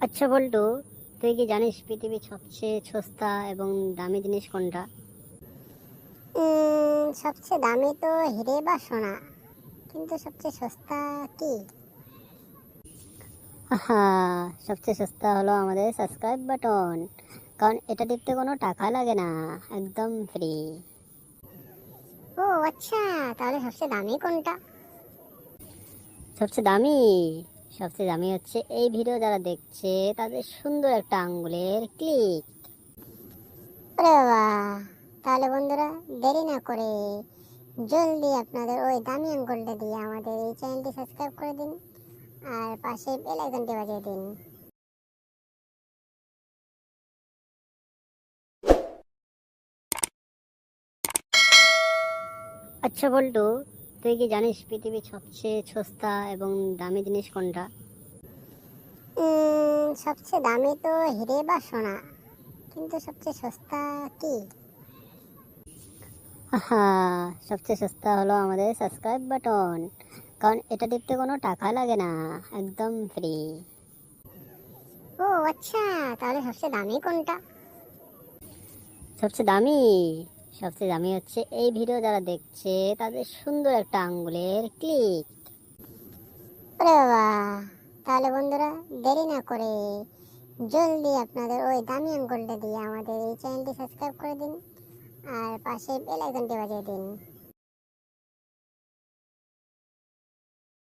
আচ্ছা বল্টু, তুই কি জানিস পৃথিবীর সবচেয়ে সস্তা এবং দামি জিনিস কোনটা? সবচেয়ে দামি তো হিরে বা সোনা, কিন্তু সবচেয়ে সস্তা কি? হা, সবচেয়ে সস্তা হলো আমাদের সাবস্ক্রাইব বাটন। কারণ এটা টিপতে কোনো টাকা লাগে না, একদম ফ্রি। ও আচ্ছা, তাহলে সবচেয়ে দামি কোনটা? সবচেয়ে দামি সবচেয়ে দামি হচ্ছে এই ভিডিও যারা দেখছে তাদের সুন্দর একটা আঙ্গুলের ক্লিক। ওরে বাবা! তাহলে বন্ধুরা, দেরি না করে জলদি আপনাদের ওই দামি আঙ্গুলটা দিয়ে আমাদের এই চ্যানেলটি সাবস্ক্রাইব করে দিন, আর পাশে বেল আইকনটি বাজিয়ে দিন। আচ্ছা বল্টু, তুই কি জানিস পৃথিবীর সবচেয়ে সস্তা এবং দামি জিনিস কোনটা? সবচেয়ে দামি তো হিরে বা সোনা, কিন্তু সবচেয়ে সস্তা কি? হা, সবচেয়ে সস্তা হলো আমাদের সাবস্ক্রাইব বাটন। কারণ এটা টিপতে কোনো টাকা লাগে না, একদম ফ্রি। ও আচ্ছা, তাহলে সবচেয়ে দামি কোনটা? সবচেয়ে দামি সবচেয়ে দামি হচ্ছে এই ভিডিও যারা দেখছে তাদের সুন্দর একটা আঙ্গুলের ক্লিক। ওরে বাবা! তাহলে বন্ধুরা, দেরি না করে জলদি আপনাদের ওই দামি আঙ্গুলটা দিয়ে আমাদের এই চ্যানেলটি সাবস্ক্রাইব করে দিন, আর পাশে বেল আইকনটি বাজিয়ে দিন।